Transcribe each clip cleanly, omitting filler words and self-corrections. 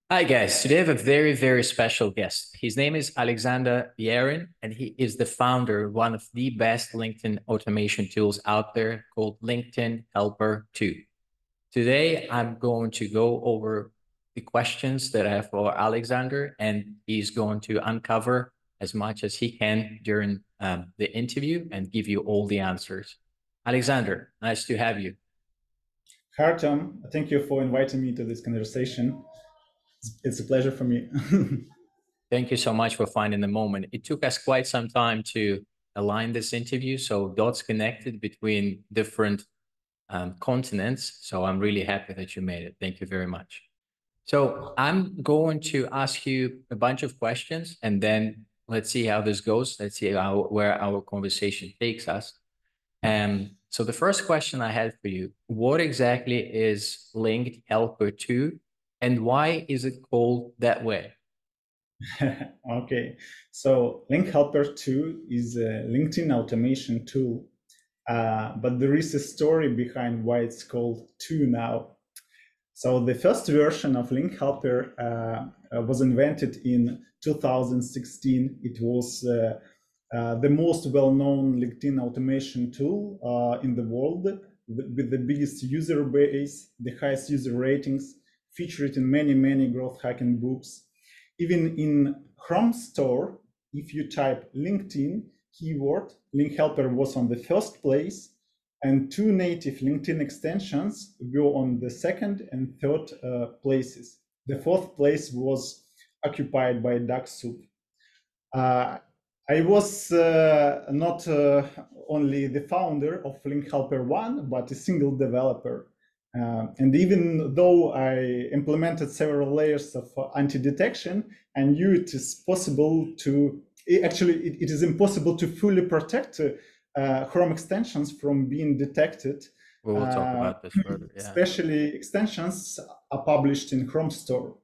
Hi guys, today I have a very, very special guest. His name is Alexander Yarin, and he is the founder of one of the best LinkedIn automation tools out there called LinkedIn Helper 2. Today, I'm going to go over the questions that I have for Alexander, and he's going to uncover as much as he can during the interview and give you all the answers. Alexander, nice to have you. Hi, Tom. Thank you for inviting me to this conversation. It's a pleasure for me. Thank you so much for finding the moment. It took us quite some time to align this interview, so dots connected between different continents. So I'm really happy that you made it. Thank you very much. So I'm going to ask you a bunch of questions, and then let's see how this goes. Let's see where our conversation takes us. So the first question I had for you, what exactly is Linked Helper 2, and why is it called that way? Okay, so Link Helper 2 is a LinkedIn automation tool, but there is a story behind why it's called 2 now. So the first version of Link Helper was invented in 2016. It was the most well-known LinkedIn automation tool in the world, with the biggest user base, the highest user ratings, featured in many, many growth hacking books. Even in Chrome Store, if you type LinkedIn keyword, Link Helper was on the first place, and two native LinkedIn extensions were on the second and third places. The fourth place was occupied by DuckSoup. Uh, I was not only the founder of Link Helper 1, but a single developer. And even though I implemented several layers of anti-detection, I knew it is possible to, it is impossible to fully protect Chrome extensions from being detected. We will talk Uh, about this further. Yeah. Especially extensions are published in Chrome Store.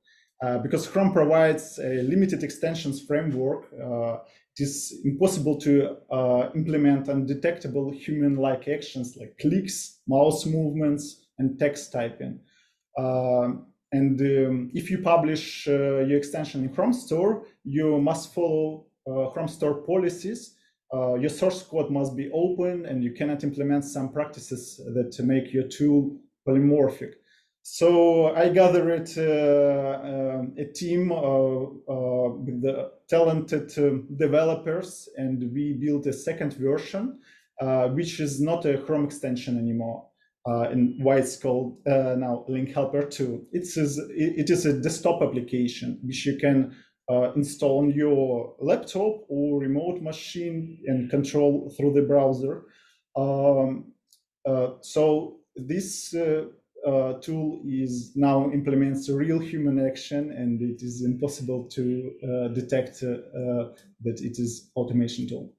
Because Chrome provides a limited extensions framework, it is impossible to implement undetectable human-like actions like clicks, mouse movements, and text typing. And if you publish your extension in Chrome Store, you must follow Chrome Store policies. Your source code must be open, and you cannot implement some practices that make your tool polymorphic. So I gathered a team with the talented developers, and we built a second version, which is not a Chrome extension anymore. And why it's called now Link Helper 2. It is a desktop application which you can install on your laptop or remote machine and control through the browser. So this tool is now implements real human action, and it is impossible to detect that it is automation tool.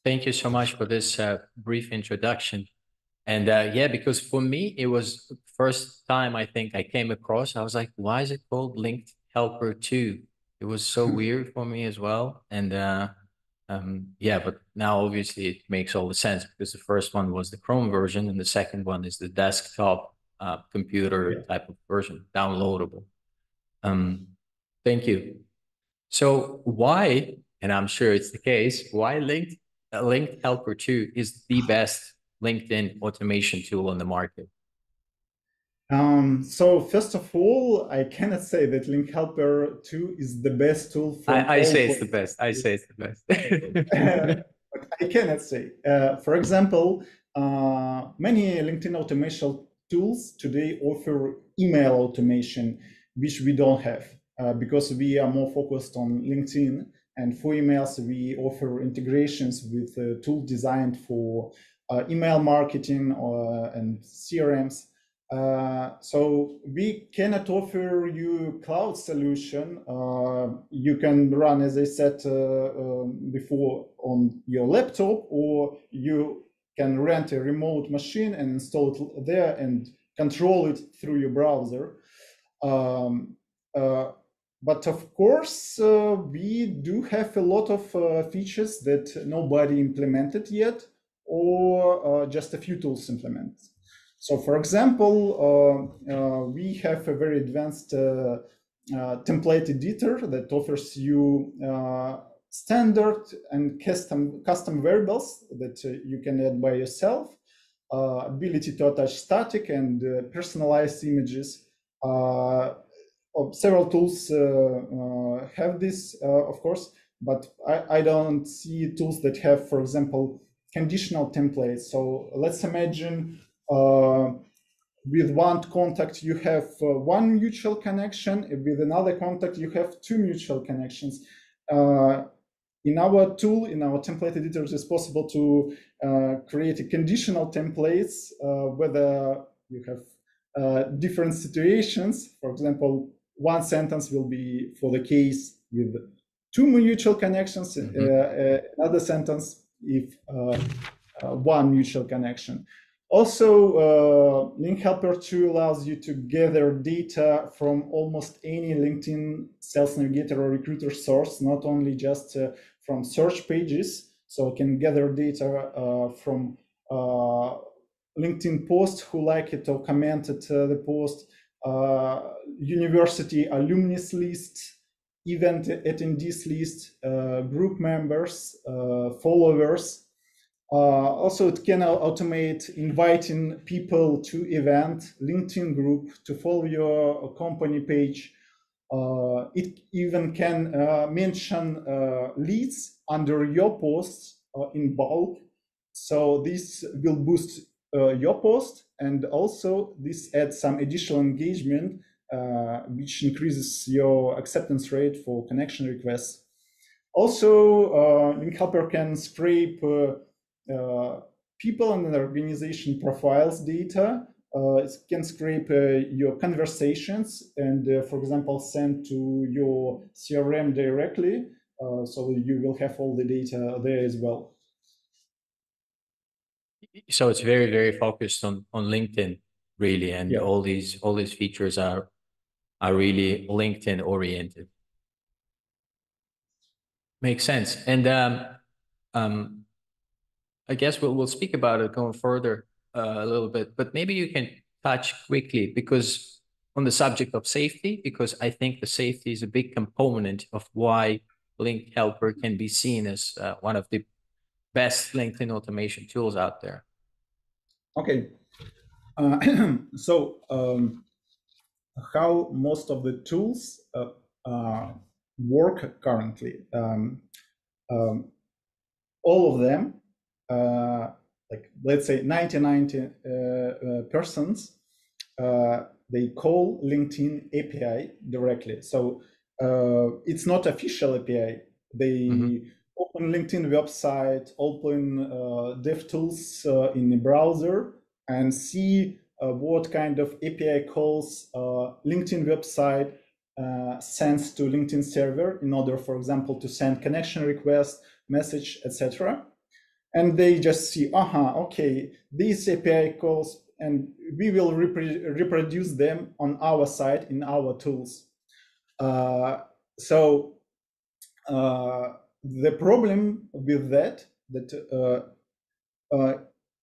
Thank you so much for this brief introduction. And yeah, because for me, it was first time I think I came across, I was like, why is it called Linked Helper 2? It was so weird for me as well. And yeah, but now obviously it makes all the sense because the first one was the Chrome version and the second one is the desktop computer Yeah. type of version, downloadable. Um, thank you. So why, and I'm sure it's the case, why Linked Helper 2 is the best LinkedIn automation tool on the market? So first of all, I cannot say that Link Helper 2 is the best tool from I all say it's the points of best. I view. say it's the best. But I cannot say. For example, many LinkedIn automation tools today offer email automation, which we don't have because we are more focused on LinkedIn. And for emails, we offer integrations with a tool designed for email marketing and CRMs. So we cannot offer you cloud solution. You can run, as I said before, on your laptop, or you can rent a remote machine and install it there and control it through your browser. Um, uh, but of course, we do have a lot of features that nobody implemented yet, or just a few tools implement. So for example, we have a very advanced template editor that offers you standard and custom variables that you can add by yourself, ability to attach static and personalized images. Several tools have this, of course, but I don't see tools that have, for example, conditional templates. So let's imagine with one contact you have one mutual connection, with another contact you have two mutual connections. In our tool, in our template editor, it is possible to create a conditional templates, whether you have different situations. For example, one sentence will be for the case with two mutual connections, another sentence if one mutual connection. Also, Link Helper 2 allows you to gather data from almost any LinkedIn Sales Navigator or Recruiter source, not only just from search pages. So you can gather data from LinkedIn posts who like it or commented the post, university alumnus list, event attendees list, group members, followers. Also, it can automate inviting people to event, LinkedIn group, to follow your company page. It even can mention leads under your posts in bulk. So this will boost your post, and also this adds some additional engagement, which increases your acceptance rate for connection requests. Also, Link Helper can scrape people and organization profiles data. It can scrape your conversations and, for example, send to your CRM directly. So you will have all the data there as well. So it's very, very focused on LinkedIn, really, and Yeah. all these features are really LinkedIn oriented. Makes sense. And I guess we'll speak about it going further a little bit, but maybe you can touch quickly because on the subject of safety, because I think the safety is a big component of why Link Helper can be seen as one of the best LinkedIn automation tools out there. Okay. So how most of the tools work currently? All of them, like let's say 99%, they call LinkedIn API directly. So it's not official API. They open LinkedIn website, open DevTools in the browser, and see what kind of API calls LinkedIn website sends to LinkedIn server in order, for example, to send connection requests, message, etc. And they just see, okay, these API calls, and we will reproduce them on our site in our tools. So the problem with that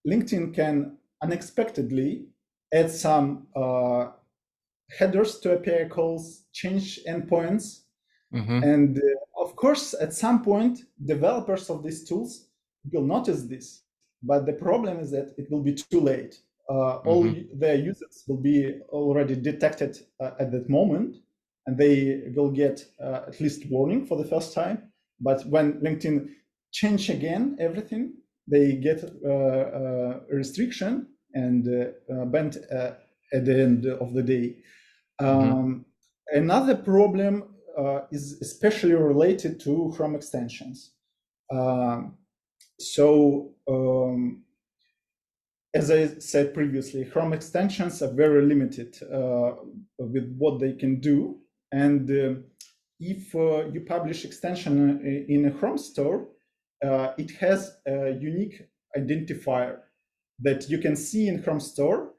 LinkedIn can unexpectedly add some headers to API calls, change endpoints, and of course, at some point, developers of these tools will notice this. But the problem is that it will be too late. All their users will be already detected at that moment, and they will get at least warning for the first time. But when LinkedIn change again everything, they get a restriction and banned at the end of the day. Another problem is especially related to Chrome extensions. As I said previously, Chrome extensions are very limited with what they can do. And if you publish extension in a Chrome store, it has a unique identifier that you can see in Chrome store.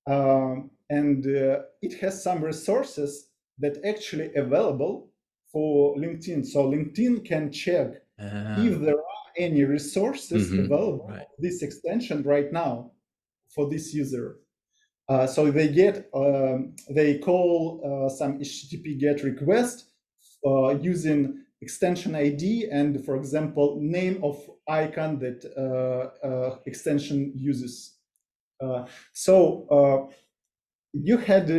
And it has some resources that actually available for LinkedIn. So LinkedIn can check if there are any resources available for this extension right now for this user. So they call some HTTP GET request using extension ID and, for example, name of icon that extension uses. So you had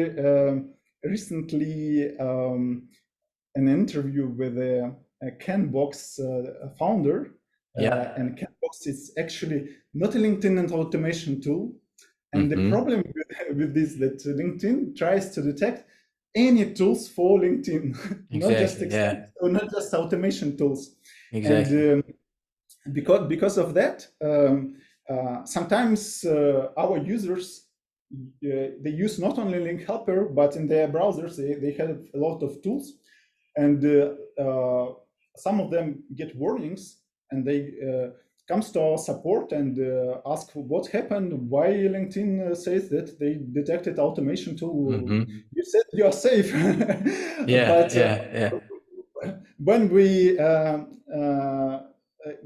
recently an interview with a Canbox founder. Yeah. And Canbox is actually not a LinkedIn automation tool. And the problem with this that LinkedIn tries to detect any tools for LinkedIn, not just automation tools. Exactly. And because of that, sometimes our users they use not only Link Helper, but in their browsers they have a lot of tools, and some of them get warnings, and they comes to our support and ask what happened, why LinkedIn says that they detected automation tool. You said you are safe. But when we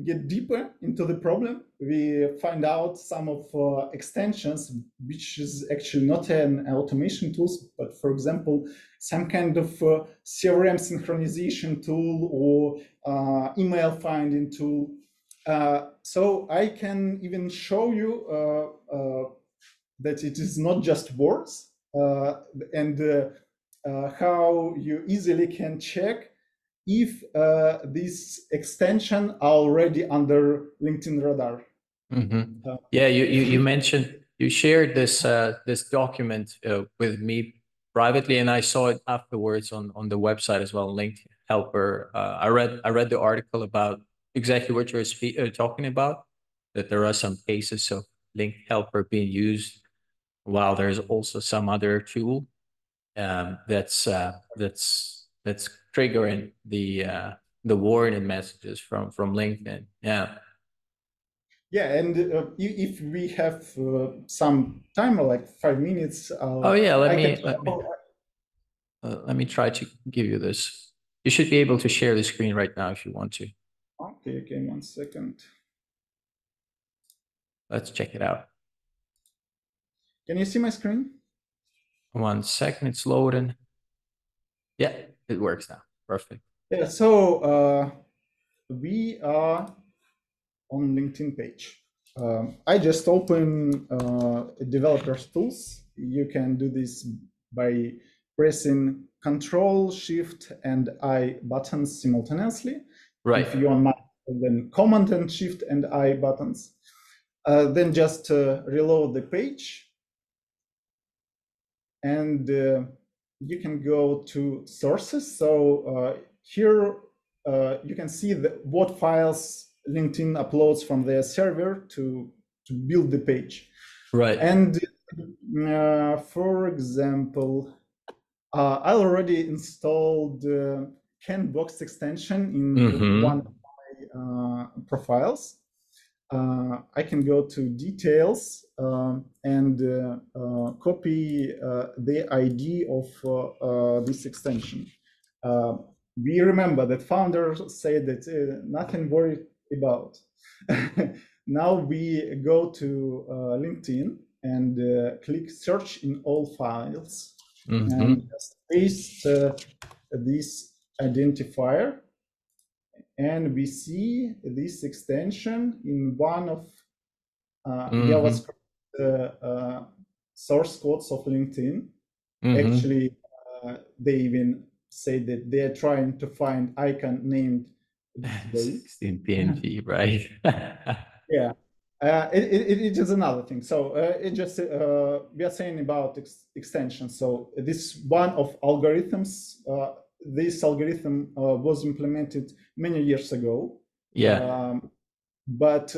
get deeper into the problem, we find out some of extensions, which is actually not an automation tools, but for example, some kind of CRM synchronization tool or email finding tool. So I can even show you that it is not just words, and how you easily can check if this extension are already under LinkedIn radar. Yeah, you mentioned you shared this this document with me privately, and I saw it afterwards on the website as well. Link Helper. I read the article about exactly what you're talking about. That there are some cases of Link Helper being used, while there's also some other tool that's triggering the warning messages from LinkedIn. Yeah. Yeah, and if we have some time, like 5 minutes. Oh yeah, let me try to give you this. You should be able to share the screen right now if you want to. Okay, 1 second. Let's check it out. Can you see my screen? 1 second, it's loading. Yeah, it works now. Perfect. Yeah, so we are on LinkedIn page. I just open developers tools. You can do this by pressing Control, Shift, and I buttons simultaneously. Right. If you on Mac, then Command and Shift and I buttons. Then just reload the page, and you can go to sources. So here you can see what files LinkedIn uploads from their server to build the page. Right. And for example, I already installed Canbox extension in one of my profiles. I can go to details and copy the ID of this extension. We remember that founders said that nothing worry about. Now we go to LinkedIn and click search in all files and just paste this identifier. And we see this extension in one of JavaScript source codes of LinkedIn. Actually, they even say that they're trying to find icon named 16 PNG, right? Yeah, it is another thing. So it just we are saying about extensions. So this one of algorithms. This algorithm was implemented many years ago. Yeah. But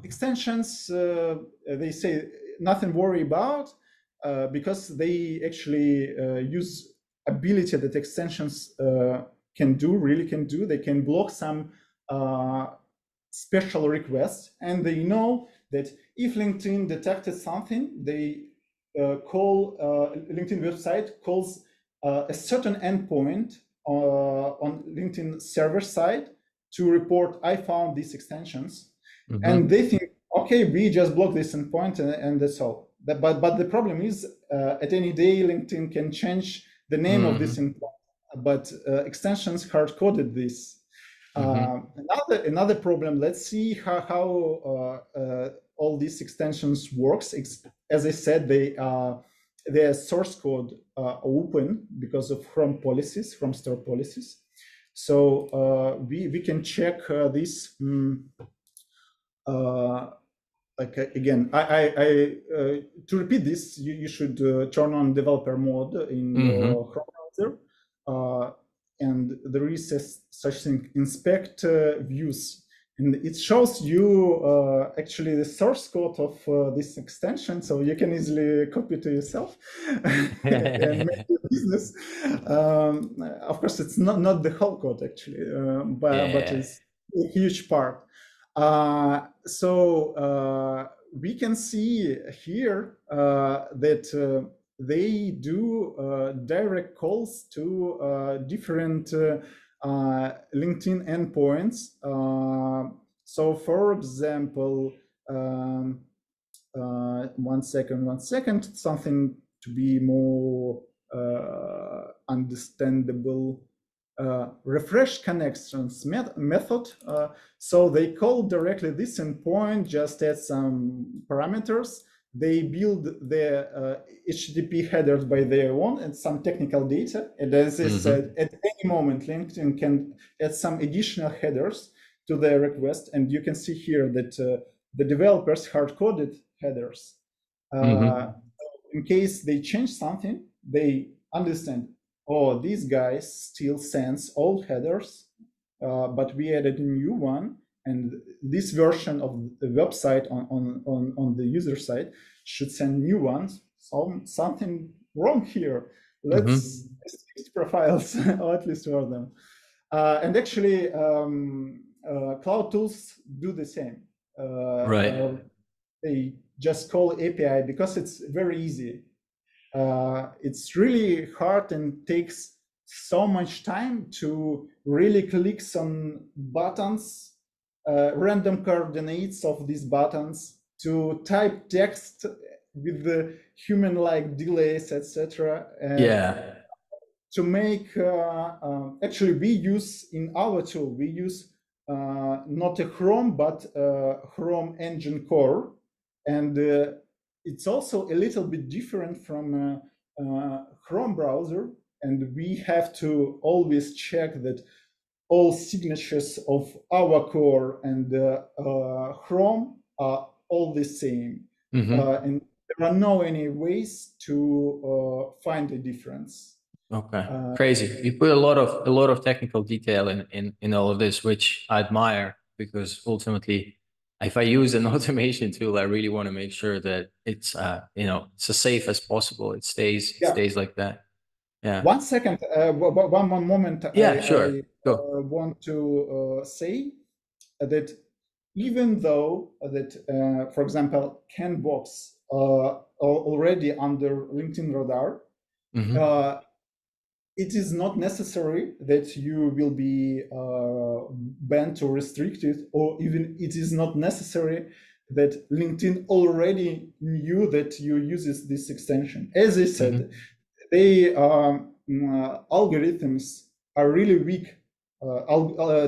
extensions, they say nothing worry about because they actually use ability that extensions can do. They can block some special requests, and they know that if LinkedIn detected something, they call LinkedIn website calls a certain endpoint on LinkedIn server side to report, I found these extensions. And they think, okay, we just block this endpoint and that's all. but the problem is at any day LinkedIn can change the name of this endpoint, but extensions hard coded this. Another problem. Let's see how all these extensions works. As I said, their source code open because of Chrome policies, Chrome store policies. So we can check this. Like again, to repeat this, you should turn on developer mode in your Chrome browser, and there is such thing, inspect views, and it shows you actually the source code of this extension, so you can easily copy to yourself and make your business. Of course, it's not the whole code actually, but it's a huge part. So we can see here that they do direct calls to different LinkedIn endpoints. So for example, one second, something to be more understandable. Refresh connections method. So they call directly this endpoint, just add some parameters. They build their HTTP headers by their own and some technical data. And as I said, at any moment, LinkedIn can add some additional headers to their request. And you can see here that the developers hard-coded headers. In case they change something, they understand, oh, these guys still sends old headers, but we added a new one, and this version of the website on the user side should send new ones. So something wrong here. Let's fix profiles, or at least one of them. And actually, Cloud Tools do the same. Right. They just call API because it's very easy. It's really hard and takes so much time to really click some buttons, random coordinates of these buttons, to type text with the human-like delays, etc. Yeah. To make, actually we use in our tool, we use not a Chrome, but Chrome Engine Core. And it's also a little bit different from Chrome browser. And we have to always check that all signatures of our core and Chrome are all the same. And there are no any ways to find a difference. Okay, crazy. You put a lot of technical detail in all of this, which I admire, because ultimately, if I use an automation tool, I really want to make sure that it's it's as safe as possible. It stays like that. Yeah. 1 second, one moment. Yeah, sure. I want to say that even though that, for example, CANbox already under LinkedIn radar, it is not necessary that you will be banned or restricted, or even it is not necessary that LinkedIn already knew that you use this extension. As I said, they algorithms are really weak,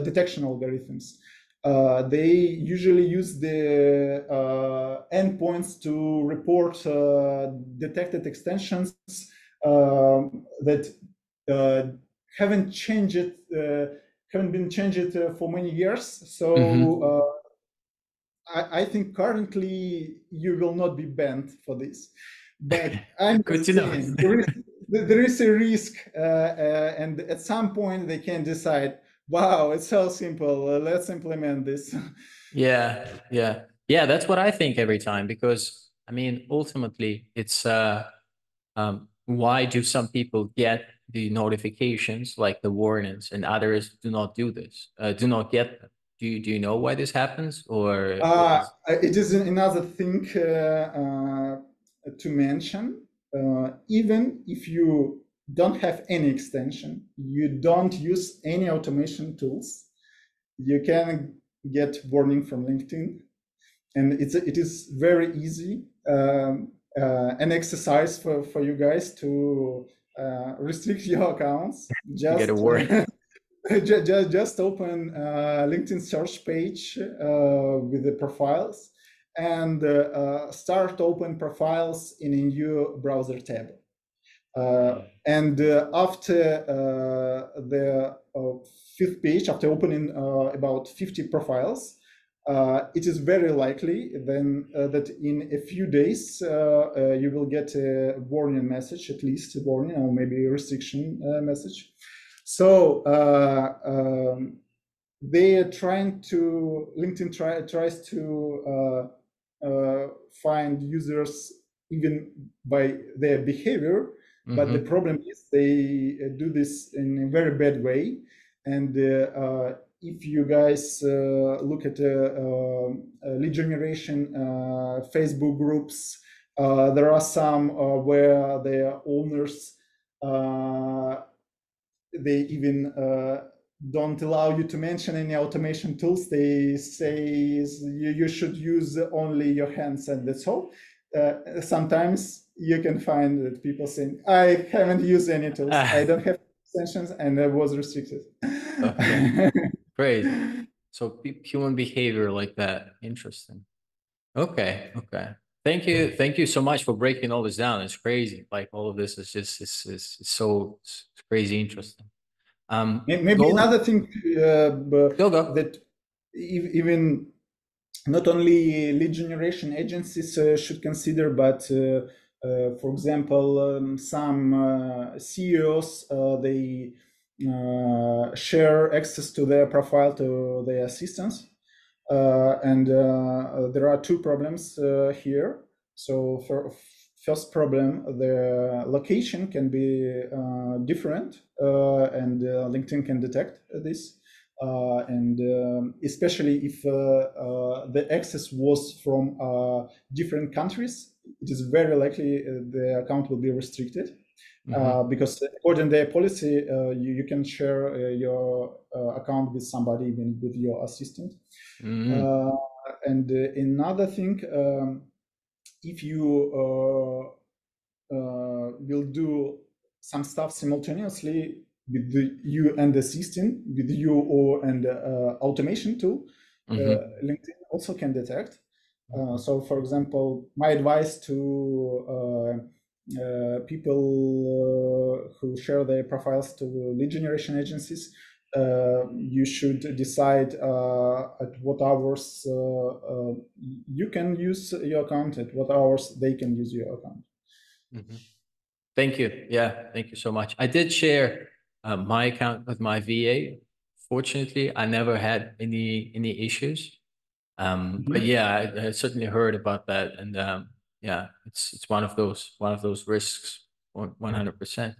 detection algorithms. They usually use the endpoints to report detected extensions that haven't been changed for many years. So I think currently you will not be banned for this. But I'm good to know. There is a risk, and at some point they can decide, wow, it's so simple, let's implement this. Yeah. That's what I think every time, because I mean, ultimately, it's why do some people get the notifications, like the warnings, and others do not do this, do not get them? Do you know why this happens, or it is another thing to mention. Even if you don't have any extension, you don't use any automation tools, you can get warning from LinkedIn, and it is very easy. an exercise for you guys to restrict your accounts. You get a word. Just open LinkedIn search page with the profiles and start open profiles in a new browser tab. And after the fifth page, after opening about 50 profiles, it is very likely then that in a few days you will get a warning message, at least a warning or maybe a restriction message. So they are trying to, LinkedIn tries to find users even by their behavior, but the problem is they do this in a very bad way. And if you guys look at lead generation Facebook groups, there are some where their owners they even don't allow you to mention any automation tools. They say you should use only your hands, and that's all. Sometimes you can find that people saying, I haven't used any tools, I don't have extensions, and I was restricted. Okay. Great. So human behavior like that. Interesting. Okay. Okay. Thank you so much for breaking all this down. It's crazy. Like all of this is just it's so it's crazy interesting. Maybe another thing Go. that even not only lead generation agencies should consider, but for example, some CEOs they share access to their profile to their assistants, and there are two problems here. So for first problem, the location can be different, and LinkedIn can detect this. And especially if the access was from different countries, it is very likely the account will be restricted. Because according to their policy, you can share your account with somebody, even with your assistant. And another thing, if you will do some stuff simultaneously with you and the assistant, with you or and automation tool, LinkedIn also can detect. So, for example, my advice to people who share their profiles to lead generation agencies, you should decide at what hours you can use your account, at what hours they can use your account. Thank you. Yeah, thank you so much. I did share my account with my VA. Fortunately, I never had any issues. But yeah, I certainly heard about that, and yeah, it's one of those risks, 100%.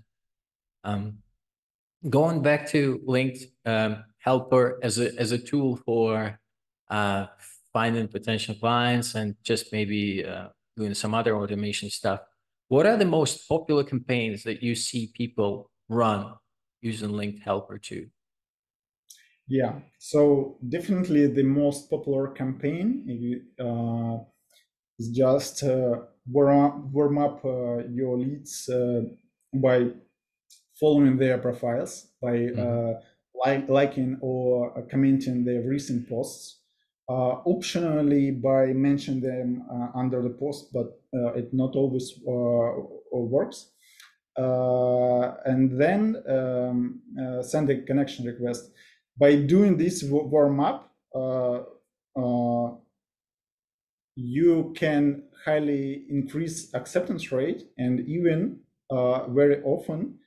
Going back to Linked Helper as a tool for finding potential clients and just maybe doing some other automation stuff. What are the most popular campaigns that you see people run using Linked Helper too? Yeah, so definitely the most popular campaign is just warm up your leads by following their profiles, by liking or commenting their recent posts, optionally by mentioning them under the post, but it not always works. And then send a connection request. By doing this warm up, you can highly increase acceptance rate, and even very often,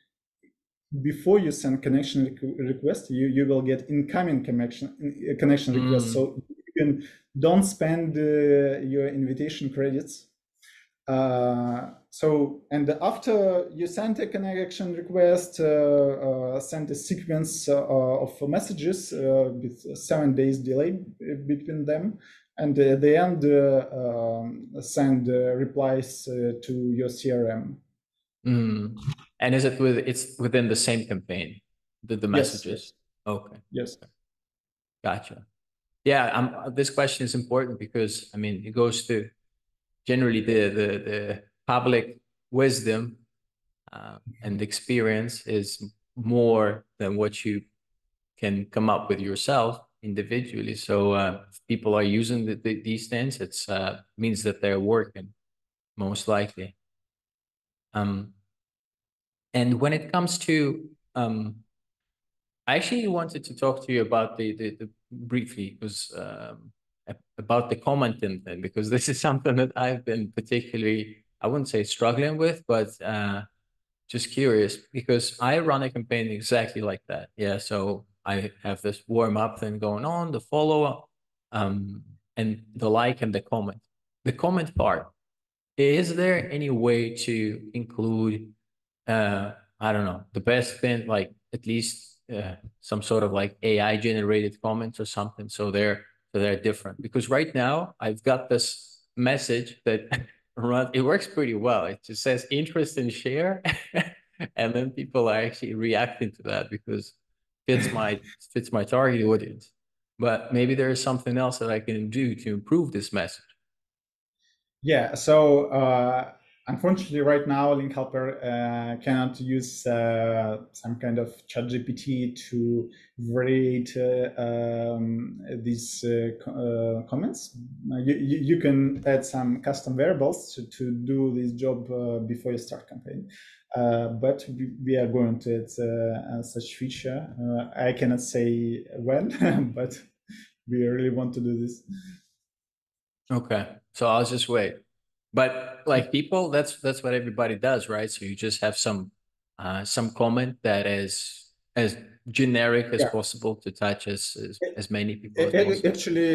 before you send connection request, you will get incoming connection request. So you can don't spend your invitation credits. So, and after you send a connection request, send a sequence of messages with 7 days delay between them, and at the end send replies to your CRM. And is it it's within the same campaign, the messages? Yes. Okay. Yes. Gotcha. Yeah, this question is important because I mean it goes to generally the public wisdom and experience is more than what you can come up with yourself individually. So if people are using these things, it's means that they're working, most likely. And when it comes to, I actually wanted to talk to you about the briefly was about the commenting thing, because this is something that I've been particularly, I wouldn't say struggling with, but just curious, because I run a campaign exactly like that. Yeah, so I have this warm up thing going on, the follow up, and the like and the comment. The comment part, is there any way to include, I don't know, the best thing, like at least some sort of like AI generated comments or something, so they're different? Because right now I've got this message that it works pretty well. It just says interest and share, and then people are actually reacting to that because fits my target audience. But maybe there is something else that I can do to improve this message. Yeah, so unfortunately, right now, Link Helper cannot use some kind of ChatGPT to variate these comments. You can add some custom variables to do this job before you start campaign. But we are going to add such feature. I cannot say when, but we really want to do this. Okay, so I'll just wait. But like people, that's what everybody does, right? So you just have some comment that is as generic as Yeah. possible to touch as many people as possible. Actually,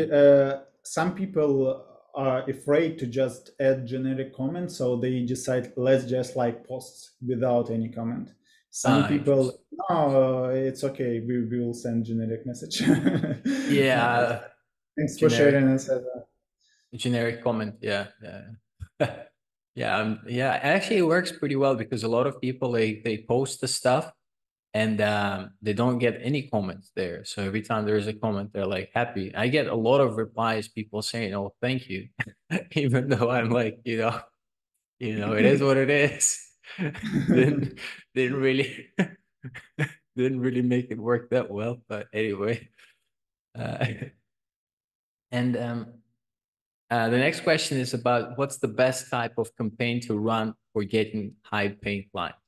some people are afraid to just add generic comments, so they decide, let's just like posts without any comment. Some people, no, it's okay, we will send generic message. Yeah, Thanks for generic sharing us. generic comment. Yeah, yeah. Yeah. Actually, it works pretty well because a lot of people they post the stuff and they don't get any comments there. So every time there is a comment, they're like happy. I get a lot of replies, people saying, "Oh, thank you," even though I'm like, it is what it is. didn't didn't really didn't really make it work that well, but anyway. Uh, and the next question is about what's the best type of campaign to run for getting high paying clients?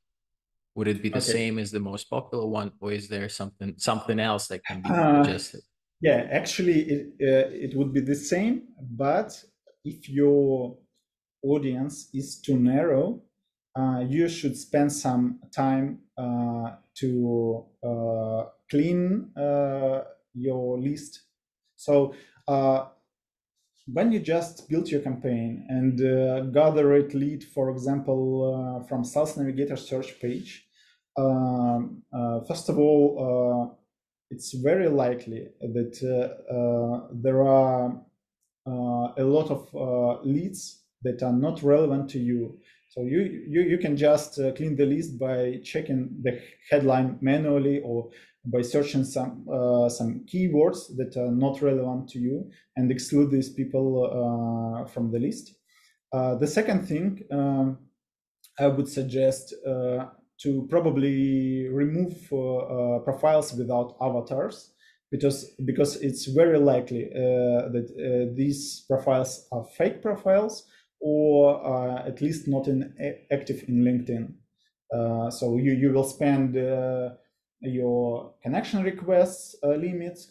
Would it be the Okay. same as the most popular one, or is there something else that can be adjusted? Yeah, actually, it would be the same, but if your audience is too narrow, you should spend some time to clean your list. So when you just build your campaign and gather a lead, for example, from Sales Navigator search page, first of all, it's very likely that there are a lot of leads that are not relevant to you. So you can just clean the list by checking the headline manually or by searching some keywords that are not relevant to you and exclude these people from the list. The second thing I would suggest to probably remove profiles without avatars, because it's very likely that these profiles are fake profiles or at least not active in LinkedIn. So you will spend your connection requests limits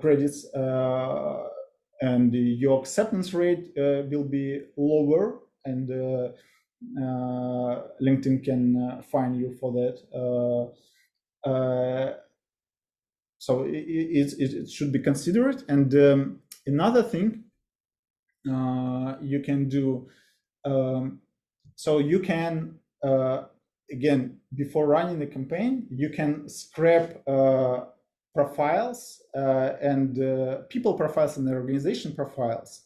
credits and your acceptance rate will be lower, and LinkedIn can fine you for that. So it should be considered. And another thing you can do, so you can, again, before running the campaign, you can scrap profiles and people profiles and organization profiles,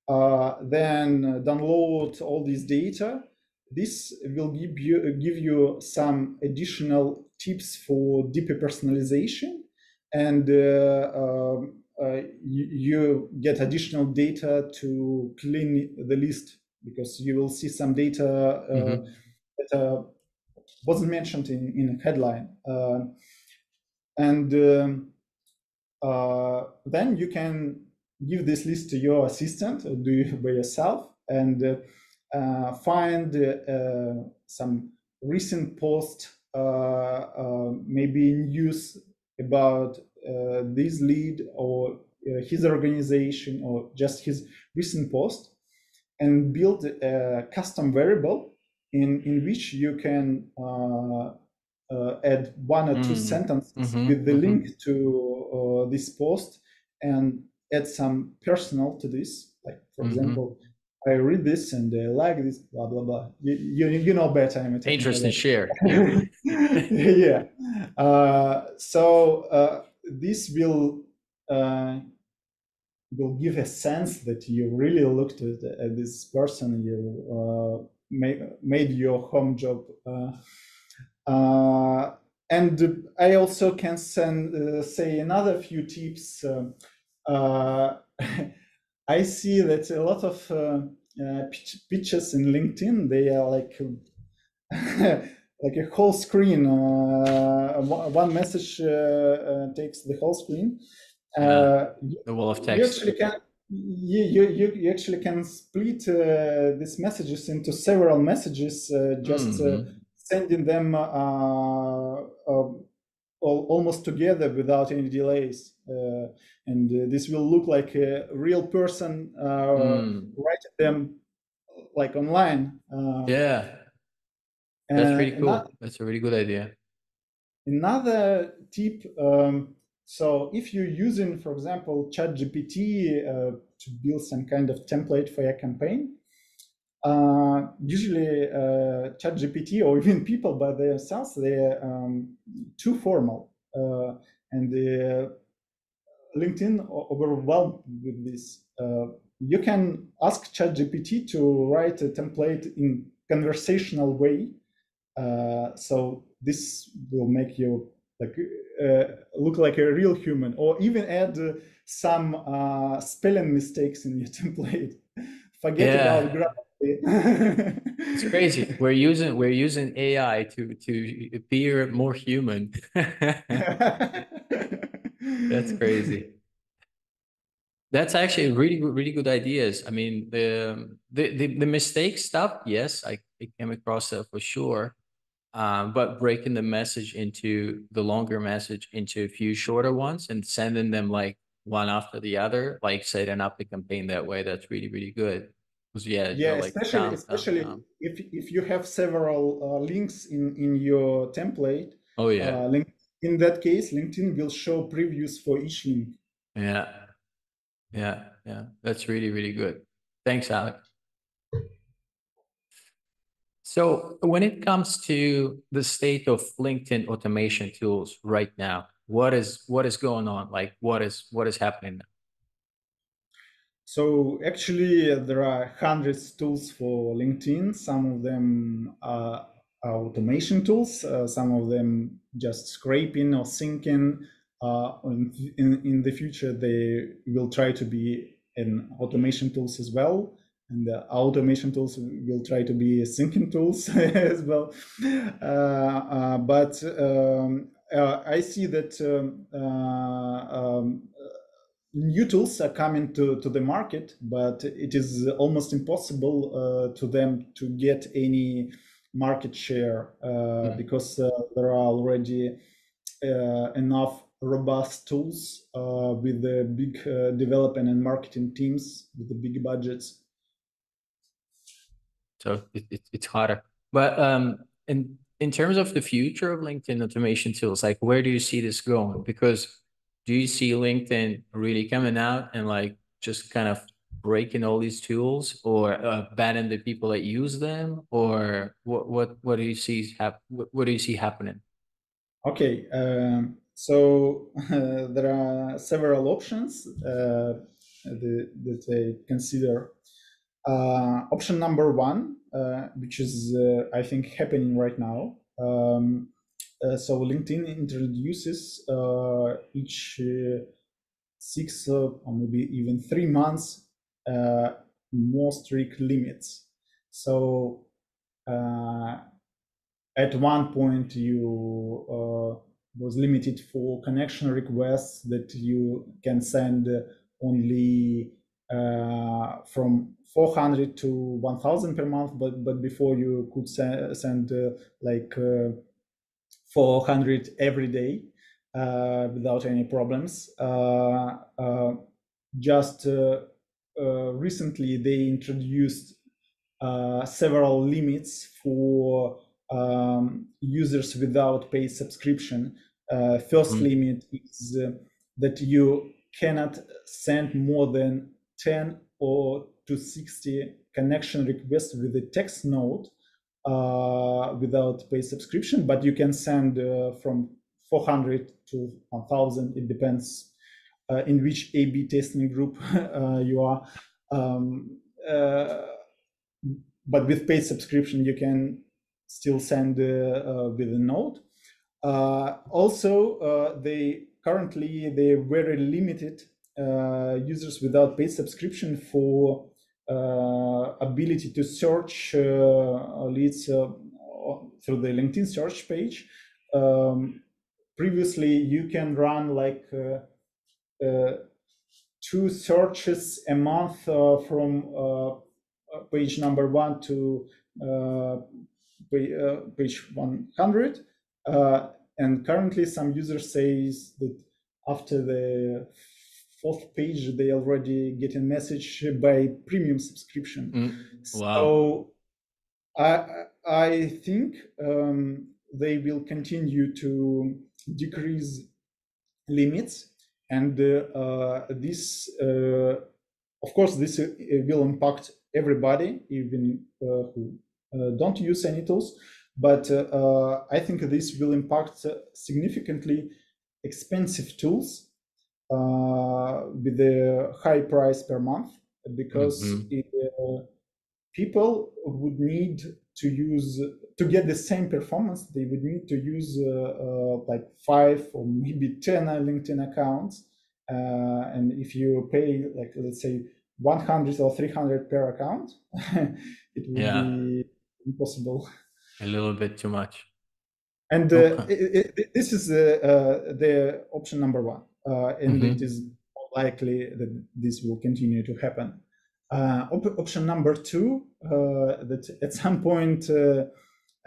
then download all this data. This will give you some additional tips for deeper personalization, and you get additional data to clean the list because you will see some data that wasn't mentioned in a headline. And then you can give this list to your assistant or do it by yourself, and find some recent post, maybe news about this lead or his organization, or just his recent post, and build a custom variable in which you can add one or two sentences with the link to this post, and add some personal to this. Like, for example, I read this and I like this, blah, blah, blah. You know better. I'm a Interesting share. Yeah. So this will give a sense that you really looked at this person, you made your home job. And I also can say another few tips. I see that a lot of pitches in LinkedIn, they are like like a whole screen. One message takes the whole screen. The wall of text. You actually can split these messages into several messages, just sending them almost together without any delays. And this will look like a real person writing them like online. Yeah, that's pretty cool. That's a really good idea. Another tip, so if you're using, for example, ChatGPT to build some kind of template for your campaign, usually ChatGPT or even people by themselves, they're too formal, and LinkedIn overwhelmed with this. You can ask ChatGPT to write a template in conversational way. So this will make you like look like a real human, or even add some spelling mistakes in your template. Forget about grammar. It's crazy. We're using AI to appear more human. That's crazy. That's actually really good ideas. I mean, the mistake stuff, yes, I came across that for sure. But breaking the message into the longer message into a few shorter ones and sending them like one after the other, like setting up the campaign that way, that's really good. Because yeah, like especially if you have several links in your template. Oh yeah. In that case, LinkedIn will show previews for each link. Yeah, that's really good. Thanks, Alex. So when it comes to the state of LinkedIn automation tools right now, what is going on? Like what is happening now? So actually, there are hundreds of tools for LinkedIn. Some of them are automation tools. Some of them just scraping or syncing. In the future, they will try to be in automation tools as well. And the automation tools will try to be syncing tools as well. But I see that new tools are coming to the market, but it is almost impossible to them to get any market share because there are already enough robust tools with the big development and marketing teams with the big budgets. So it's harder. But in terms of the future of LinkedIn automation tools, like where do you see this going? Because do you see LinkedIn really coming out and like just kind of breaking all these tools, or banning the people that use them, or what do you see what do you see happening? Okay, so there are several options that I consider. Option number one, which is I think happening right now. So LinkedIn introduces each 6 or maybe even 3 months more strict limits So at one point you was limited for connection requests that you can send only from 400 to 1000 per month, but before you could send like 400 every day without any problems. Just recently they introduced several limits for users without paid subscription. First limit is that you cannot send more than 10 or to 60 connection requests with a text note without paid subscription, but you can send from 400 to 1000. It depends in which A/B testing group you are. But with paid subscription, you can still send with a note. Also, they very limited users without paid subscription for ability to search leads through the LinkedIn search page. Previously, you can run like 2 searches a month from page number 1 to page 100. And currently some users says that after the 4th page, they already get a message by premium subscription. Wow. So I think they will continue to decrease limits, and this, of course, this will impact everybody, even who don't use any tools. But I think this will impact significantly expensive tools with a high price per month, because people would need to get the same performance, they would need to use like 5 or maybe 10 LinkedIn accounts. And if you pay, like, let's say 100 or 300 per account, it would be impossible. A little bit too much. And this is the option number 1. And it is likely that this will continue to happen. Option number 2, that at some point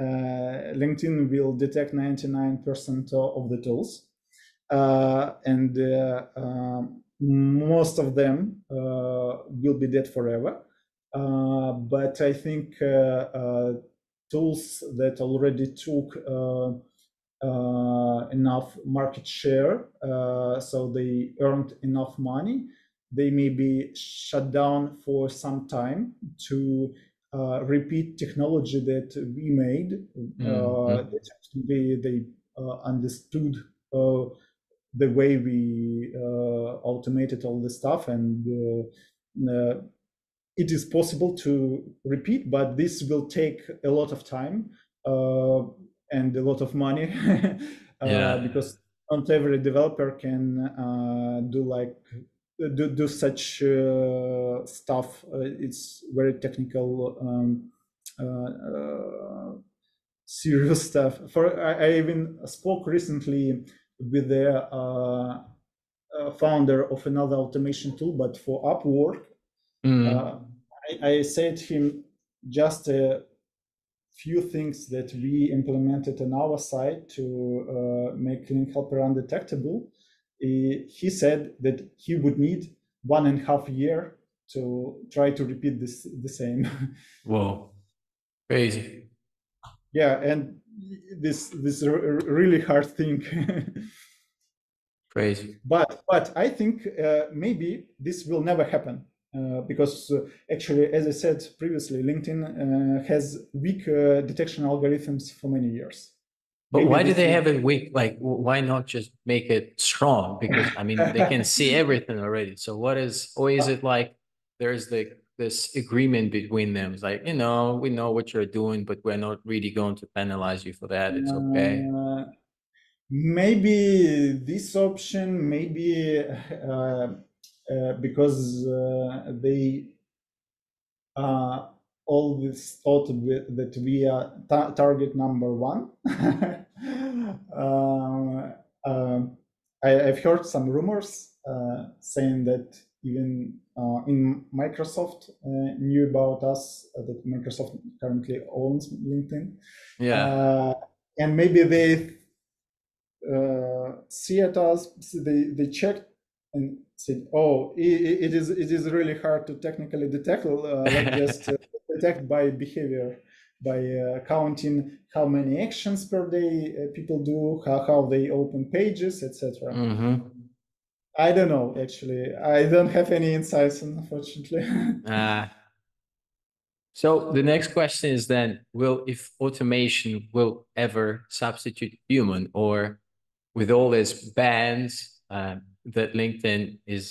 LinkedIn will detect 99% of the tools, and most of them will be dead forever. But I think tools that already took enough market share, so they earned enough money, they may be shut down for some time to repeat technology that we made. They understood the way we automated all this stuff, and it is possible to repeat, but this will take a lot of time and a lot of money because not every developer can do such stuff. It's very technical, serious stuff. I even spoke recently with the founder of another automation tool, but for Upwork. I said to him just a few things that we implemented on our side to make Link Helper undetectable. He said that he would need 1.5 years to try to repeat the same. Whoa, crazy. Yeah, and this really hard thing. Crazy. But I think maybe this will never happen. Because actually, as I said previously, LinkedIn has weak detection algorithms for many years. But why do they have it weak? Like, why not just make it strong? Because I mean, they can see everything already. So what is, or is it like there's this agreement between them? It's like, we know what you're doing, but we're not really going to penalize you for that. It's okay. Maybe this option, maybe because they always thought that we are target number one. I've heard some rumors saying that even in Microsoft knew about us, that Microsoft currently owns LinkedIn. Yeah. And maybe they see at us, they checked and said, "Oh, it is really hard to technically detect. Let's just detect by behavior, by counting how many actions per day people do, how they open pages, etc." Mm-hmm. I don't know, actually. I don't have any insights, unfortunately. So the next question is then, if automation will ever substitute human, or with all these bans that LinkedIn is,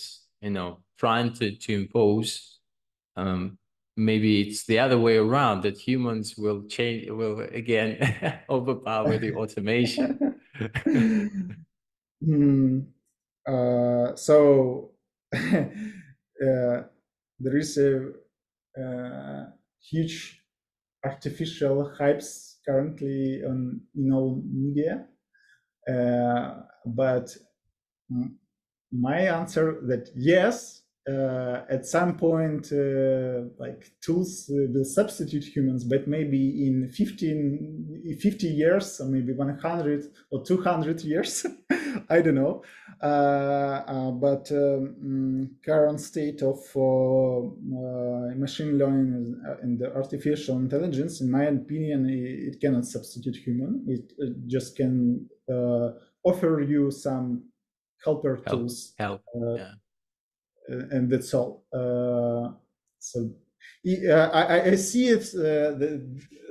trying to impose, maybe it's the other way around, that humans will again overpower the automation. So there is a huge artificial hypes currently in all media, but my answer that yes, at some point, like tools will substitute humans, but maybe in 50 years, or maybe 100 or 200 years, I don't know. But current state of machine learning and the artificial intelligence, in my opinion, it cannot substitute human. It just can offer you some helper tools, Yeah. and that's all. So I see it.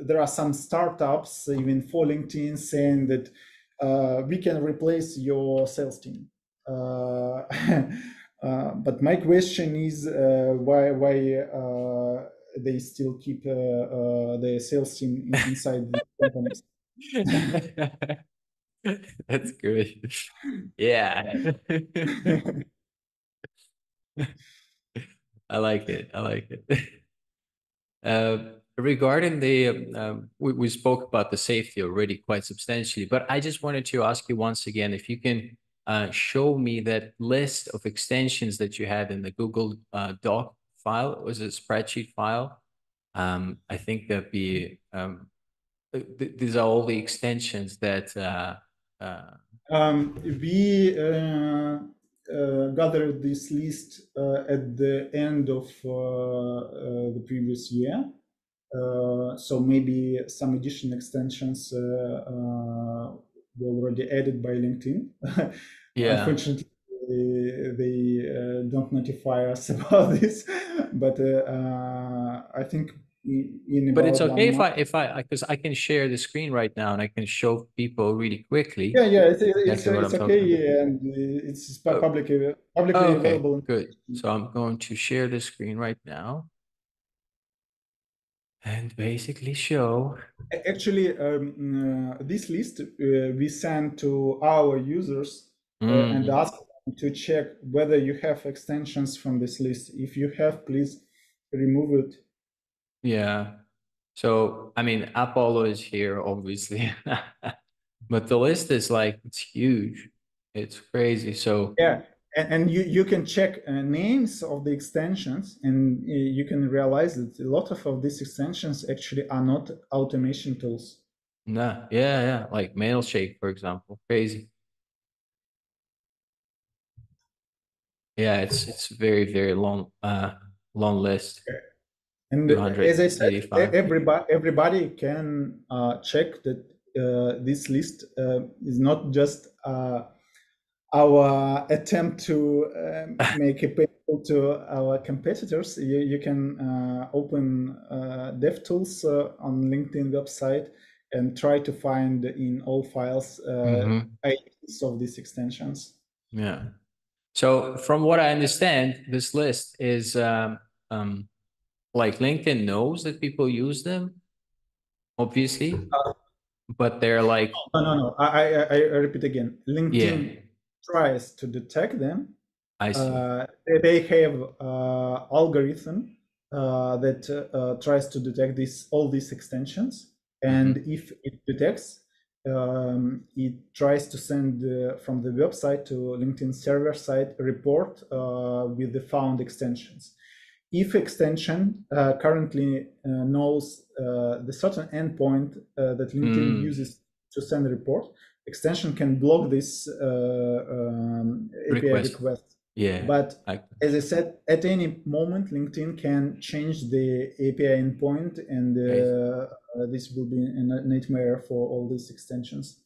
There are some startups, even for LinkedIn, saying that we can replace your sales team. But my question is why they still keep the sales team inside the companies. That's good. Yeah. I like it. I like it. Regarding we spoke about the safety already quite substantially, but I just wanted to ask you once again if you can show me that list of extensions that you had in the Google Doc file. It was a spreadsheet file. I think that these are all the extensions that we gathered this list at the end of the previous year. So maybe some additional extensions were already added by LinkedIn. Yeah. Unfortunately, they don't notify us about this, but I think in But about it's okay 1 month. if I because I can share the screen right now and I can show people really quickly. Yeah, Exactly what it's I'm talking about. okay, and it's Oh, publicly okay, available. good. So I'm going to share the screen right now and basically show. Actually, this list we send to our users and ask them to check whether you have extensions from this list. If you have, please remove it. Yeah. So, I mean, Apollo is here, obviously, but the list is like, it's huge. It's crazy. So, Yeah, and you can check names of the extensions, and you can realize that a lot of these extensions actually are not automation tools. nah, yeah, like Mailshake, for example, crazy. Yeah, it's very long list. And as I said, 285. everybody can check that this list is not just our attempt to make it painful to our competitors. You can open DevTools on LinkedIn website and try to find in all files IDs of these extensions. Yeah. So from what I understand, this list is like LinkedIn knows that people use them, obviously, but they're like, No. I repeat again. yeah, LinkedIn tries to detect them. I see. They have algorithm that tries to detect all these extensions, and if it detects, it tries to send from the website to LinkedIn server side a report with the found extensions. If extension currently knows the certain endpoint that LinkedIn uses to send a report, extension can block this API request. Yeah. But as I said, at any moment, LinkedIn can change the API endpoint, and this will be a nightmare for all these extensions.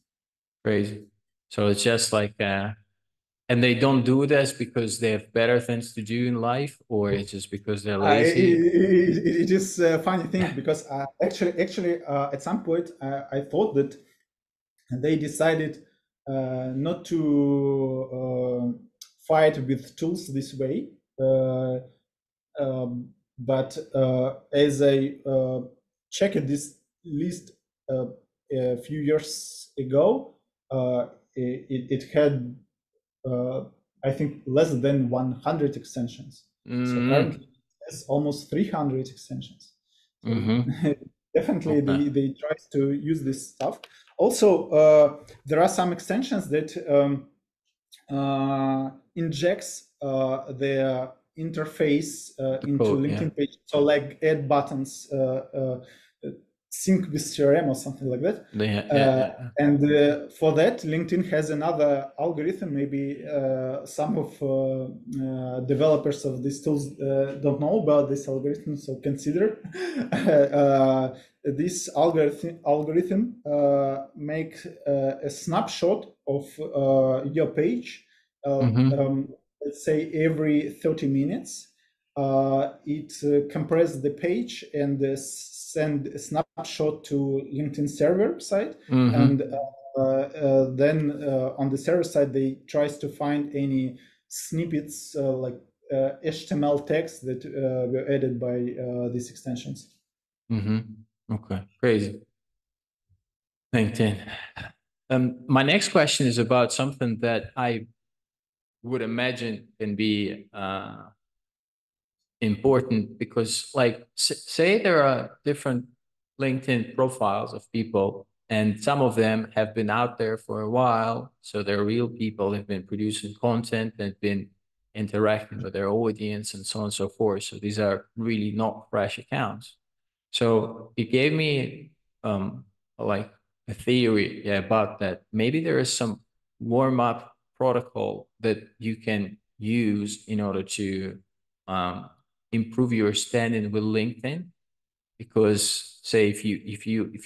Crazy. So it's just like, and they don't do this because they have better things to do in life, or it's just because they're lazy? It is a funny thing because actually, at some point, I thought that they decided not to fight with tools this way. But as I checked this list a few years ago, it had, I think, less than 100 extensions. So currently, it's almost 300 extensions. So definitely, they try to use this stuff. Also, there are some extensions that injects their interface into LinkedIn page. So like add buttons, sync with CRM or something like that. And for that, LinkedIn has another algorithm. Maybe some of developers of these tools don't know about this algorithm, so consider. This algorithm make a snapshot of your page. Let's say every 30 minutes. It compresses the page and send a snapshot to LinkedIn server side, and then on the server side they tries to find any snippets like HTML text that were added by these extensions. Okay, crazy. LinkedIn. My next question is about something that I would imagine can be important, because like say there are different LinkedIn profiles of people, and some of them have been out there for a while, so they're real people, have been producing content and been interacting with their audience and so on and so forth. So these are really not fresh accounts. So it gave me like a theory about that. Maybe there is some warm-up protocol that you can use in order to improve your standing with LinkedIn. Because say if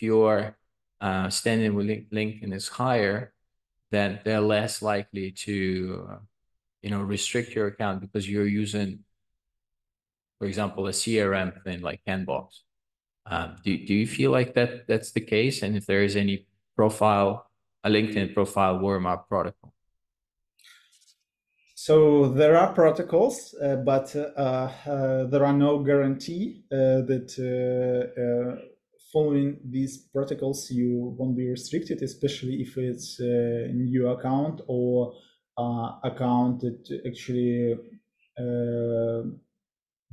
your standing with LinkedIn is higher, then they're less likely to restrict your account because you're using, for example, a CRM thing like Handbox. Do you feel like that's the case? And if there is any a LinkedIn profile warm-up protocol? So there are protocols, but there are no guarantee that following these protocols you won't be restricted, especially if it's a new account or account that actually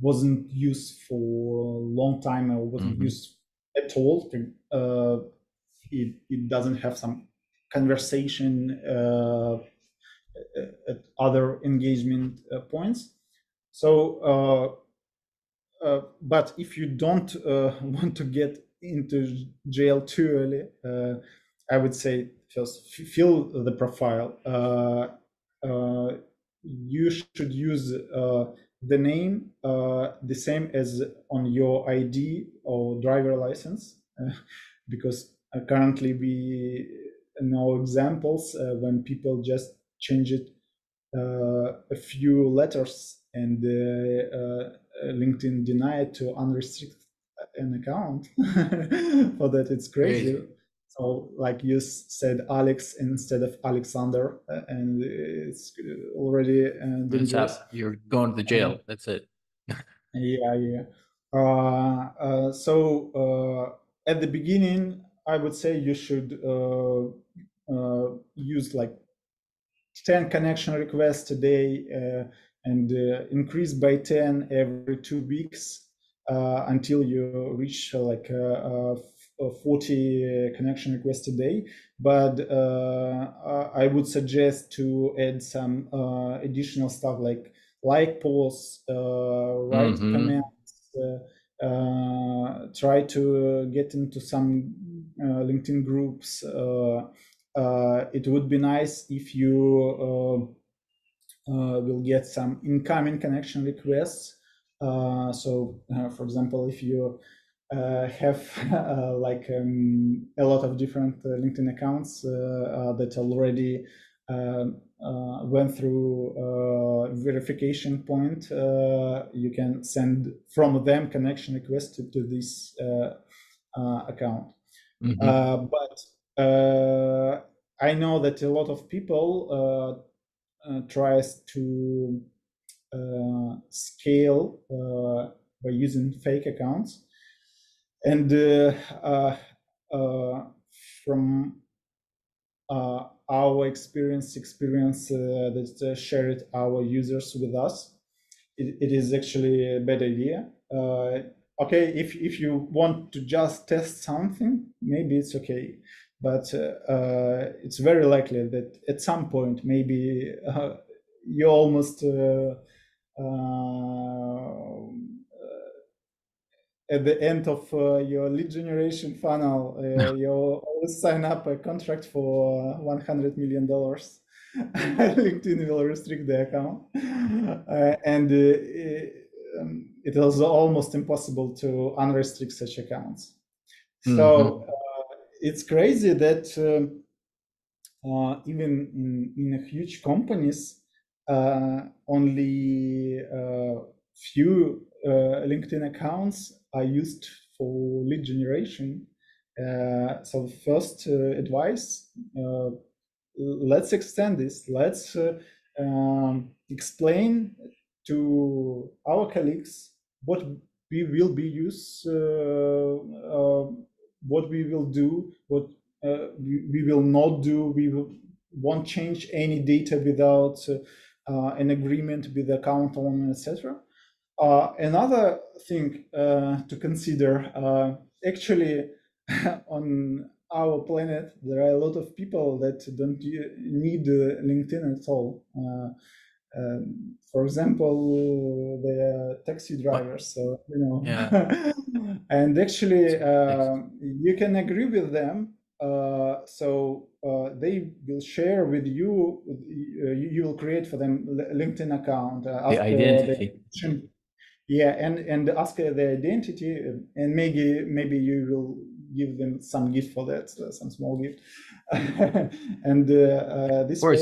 wasn't used for a long time or wasn't used at all. It doesn't have some conversation at other engagement points. So, but if you don't want to get into jail too early, I would say just fill the profile. You should use the name the same as on your ID or driver license, because currently we know examples when people just change it a few letters and LinkedIn denied to unrestrict an account. For that, it's crazy. So, like you said, Alex instead of Alexander, and it's already dangerous. You're going to jail. That's it. Yeah. So at the beginning, I would say you should use like 10 connection requests a day and increase by 10 every 2 weeks. until you reach like 40 connection requests a day. But I would suggest to add some additional stuff like posts, write comments, try to get into some LinkedIn groups. It would be nice if you will get some incoming connection requests. For example, if you have like a lot of different LinkedIn accounts that already went through verification point, you can send from them connection requests to this account. But I know that a lot of people tries to scale by using fake accounts. And from our experience that shared our users with us, it is actually a bad idea. Okay, if you want to just test something, maybe it's okay. But it's very likely that at some point, maybe you almost at the end of your lead generation funnel, you always sign up a contract for $100 million. LinkedIn will restrict the account. And it is almost impossible to unrestrict such accounts. So it's crazy that even in huge companies, only few LinkedIn accounts are used for lead generation. So first advice, let's extend this. Let's explain to our colleagues what we will be what we will do, what we will not do. We won't change any data without an agreement with the account owner, etc. Another thing to consider, actually, on our planet, there are a lot of people that don't need LinkedIn at all. For example, the taxi drivers. So Yeah. And actually, you can agree with them. So they will share with you. You will create for them a LinkedIn account. The identity. And ask their identity, and maybe you will give them some gift for that, some small gift. And this way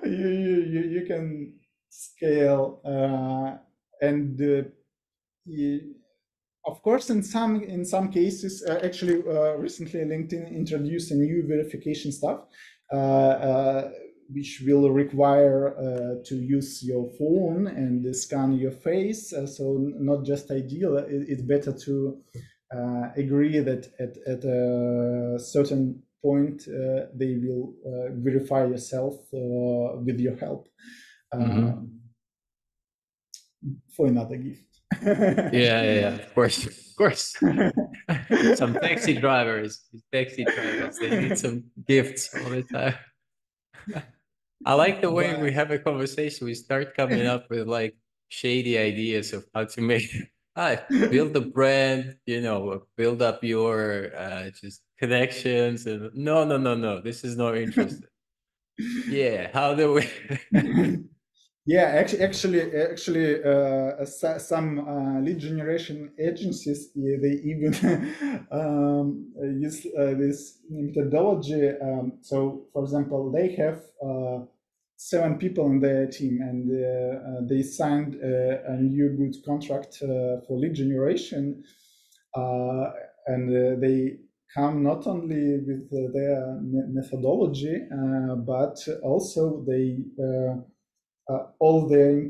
you can scale and of course in some cases actually recently LinkedIn introduced a new verification stuff which will require to use your phone and scan your face. So not just ideal, it's better to agree that at a certain point they will verify yourself with your help for another gift. Yeah, of course. Some taxi drivers, they need some gifts all the time. I like the way we have a conversation. We start coming up with like shady ideas of how to make build a brand, build up your just connections. And no, this is not interesting. Yeah, how do we? Yeah, actually, some lead generation agencies, they even use this methodology. So, for example, they have 7 people in their team, and they signed a new good contract for lead generation, and they come not only with their methodology, but also they all their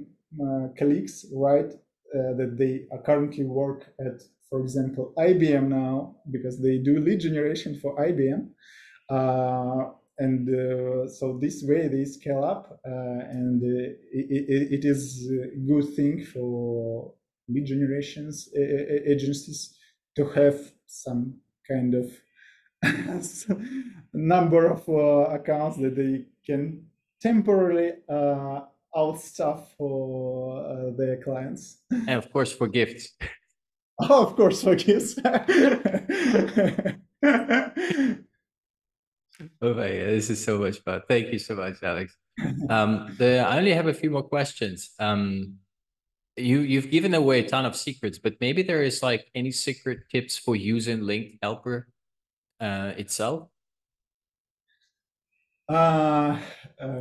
colleagues write that they currently work at, for example, IBM now, because they do lead generation for IBM. So this way they scale up, and it is a good thing for lead generations agencies to have some kind of number of accounts that they can temporarily outstuff for their clients. And of course, for gifts. Oh, of course, for gifts. Oh my God, this is so much fun. Thank you so much, Alex. I only have a few more questions. You've given away a ton of secrets, but maybe there is like any secret tips for using Link Helper itself?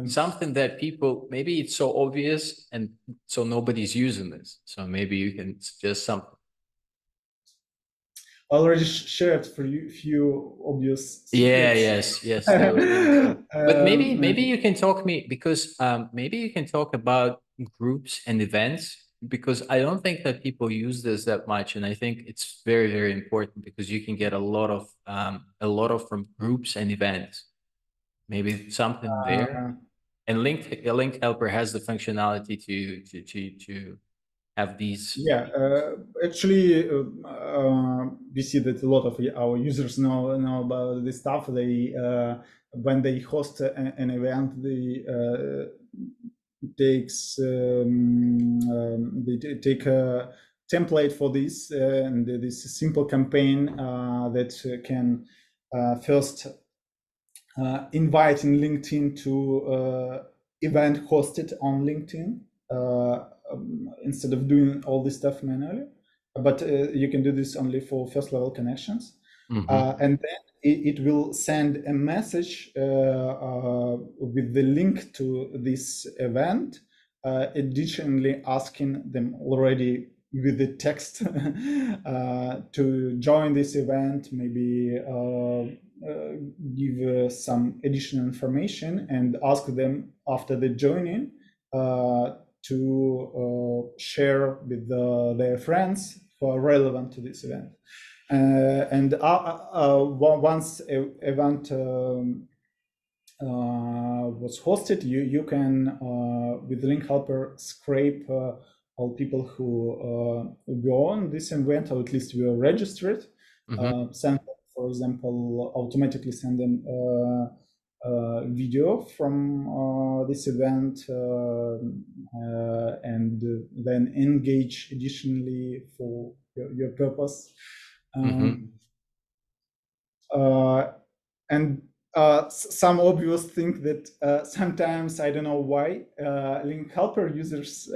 Something that people, maybe it's so obvious and so nobody's using this. So maybe you can suggest something. Already shared for you a few obvious Yeah, secrets. yes. But maybe you can talk me, because maybe you can talk about groups and events, because I don't think that people use this that much, and I think it's very, very important because you can get a lot of from groups and events. Maybe something there. And Link Helper has the functionality to have these. Yeah, actually, we see that a lot of our users know about this stuff. They when they host an event, they they take a template for this, and this simple campaign that can first invite in LinkedIn to event hosted on LinkedIn instead of doing all this stuff manually. But you can do this only for first level connections. And then it will send a message with the link to this event, additionally asking them already with the text to join this event, maybe give some additional information and ask them after the joining to share with their friends who are relevant to this event. And once an event was hosted, you can, with Link Helper, scrape all people who go on this event, or at least were registered, send, for example, automatically send them video from this event, and then engage additionally for your purpose. And some obvious thing that sometimes, I don't know why, Link Helper users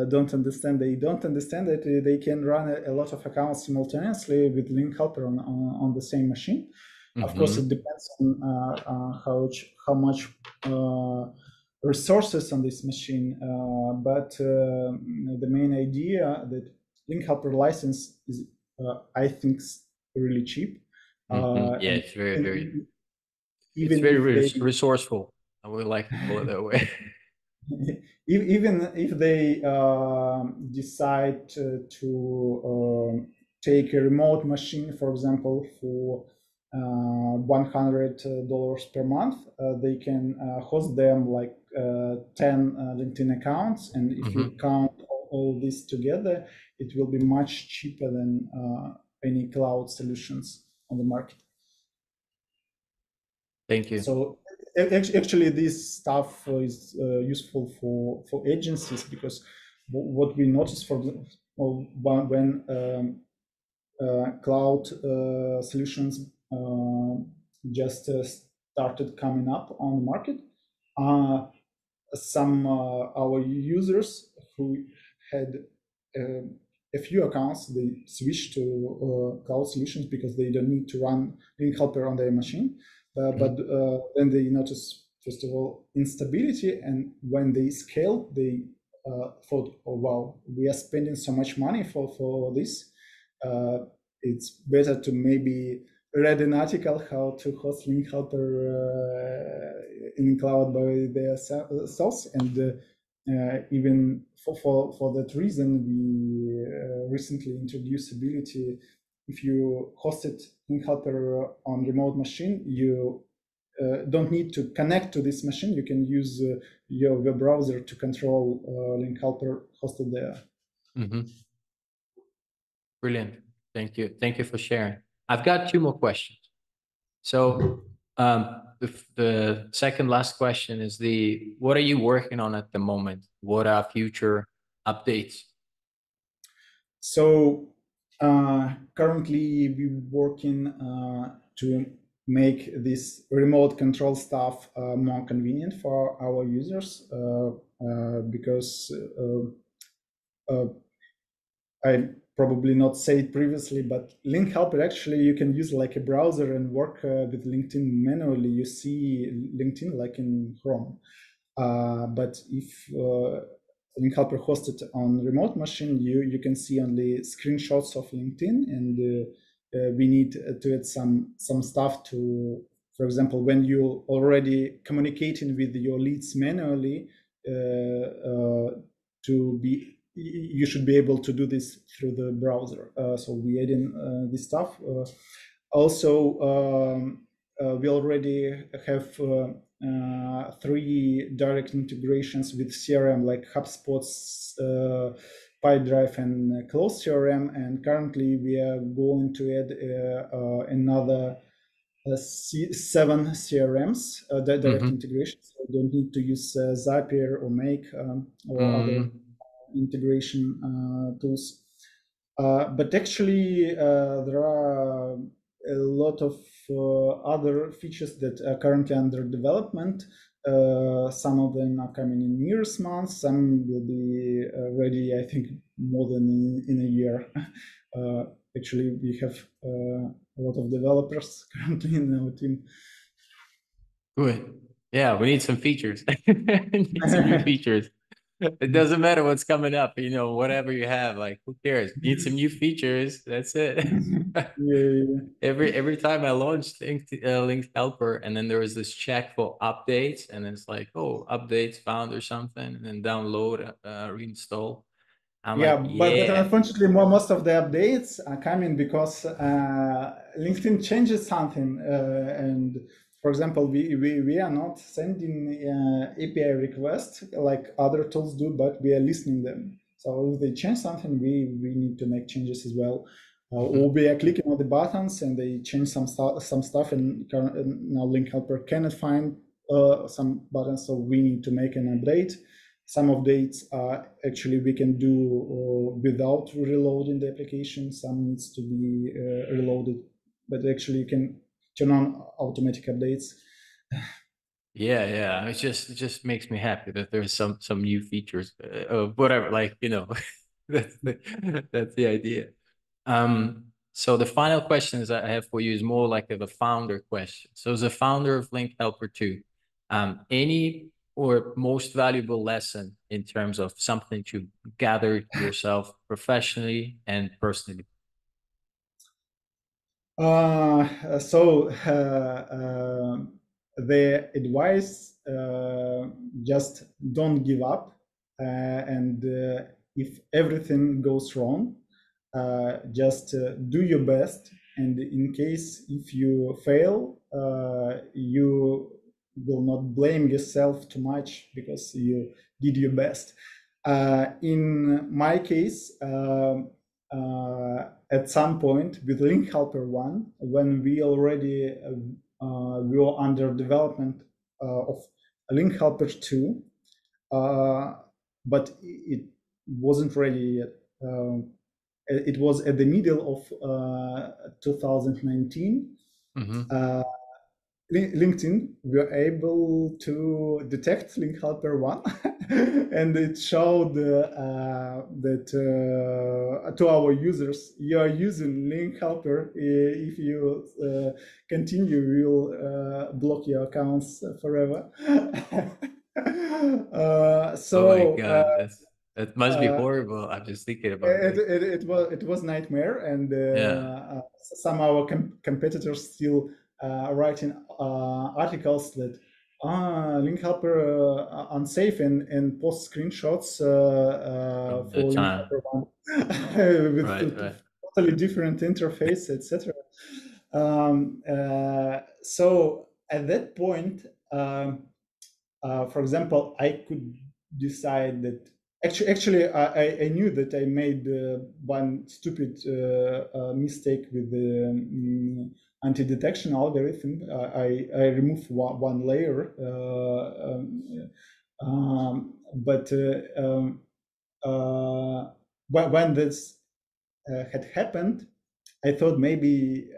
don't understand. They don't understand that they can run a lot of accounts simultaneously with Link Helper on the same machine. Of course, it depends on how much resources on this machine, but the main idea that Link Helper license is, I think, really cheap. Yeah, it's very resourceful. I would like to call it that way. Even if they decide to take a remote machine, for example, for $100 per month, they can host them like 10 LinkedIn accounts. And if you count all this together, it will be much cheaper than any cloud solutions on the market. Thank you. So actually, this stuff is useful for agencies, because what we noticed when cloud solutions just started coming up on the market, some our users who had a few accounts, they switched to cloud solutions because they don't need to run Link Helper on their machine. But then they notice, first of all, instability, and when they scale, they thought, oh wow, we are spending so much money for this. It's better to maybe read an article how to host Link Helper in cloud by themselves. And even for that reason, we recently introduced ability. If you hosted Link Helper on remote machine, you don't need to connect to this machine. You can use your web browser to control Link Helper hosted there. Brilliant. Thank you. Thank you for sharing. I've got two more questions. So the second last question is what are you working on at the moment? What are future updates? So currently we're working to make this remote control stuff more convenient for our users because I probably not said previously, but Link Helper actually you can use like a browser and work with LinkedIn manually. You see LinkedIn like in Chrome. But if Link Helper hosted on remote machine, you can see only screenshots of LinkedIn, and we need to add some stuff to, for example, when you already communicating with your leads manually, to be you should be able to do this through the browser. So we add in this stuff. Also, we already have 3 direct integrations with CRM like HubSpot's Pipedrive and Close CRM, and currently we are going to add another 7 CRMs, direct integrations. So you don't need to use Zapier or Make or other integration tools. But actually, there are a lot of other features that are currently under development. Some of them are coming in years, months. Some will be ready, I think, more than in a year. Actually, we have a lot of developers currently in our team. Good. Yeah, we need some features. Need some new features. It doesn't matter what's coming up, whatever you have, like who cares? Need some new features. That's it. Yeah. Every time I launched Link Helper, and then there was this check for updates, and it's like, oh, updates found or something, and then download, reinstall. I'm Yeah, like, but yeah. unfortunately, most of the updates are coming because LinkedIn changes something. And for example, we are not sending API requests like other tools do, but we are listening them. So if they change something, we need to make changes as well. Or we are clicking on the buttons and they change some stuff, and now Link Helper cannot find some buttons, so we need to make an update. Some updates actually we can do without reloading the application. Some needs to be reloaded, but actually you can turn on automatic updates. Yeah. It just makes me happy that there's some new features, whatever. Like that's the idea. So the final questions I have for you is more like of a founder question. So as a founder of Link Helper 2, any or most valuable lesson in terms of something to gather yourself professionally and personally? The advice, just don't give up, and if everything goes wrong, just do your best, and in case if you fail, you will not blame yourself too much because you did your best. In my case, at some point with Link Helper 1, when we already we were under development of Link Helper 2, but it wasn't ready yet. It was at the middle of 2019. LinkedIn, we were able to detect Link Helper 1, and it showed that to our users, you are using Link Helper. If you continue, we will block your accounts forever. Oh my God, that must be horrible. I'm just thinking about it. It was nightmare, and Yeah. some of our competitors still writing articles that Link Helper unsafe, and post screenshots From the for Link time. Helper 1 with Right. totally different interface, etc. So at that point, for example, I could decide that Actually, I knew that I made one stupid mistake with the anti-detection algorithm. I removed one layer, but when this had happened, I thought maybe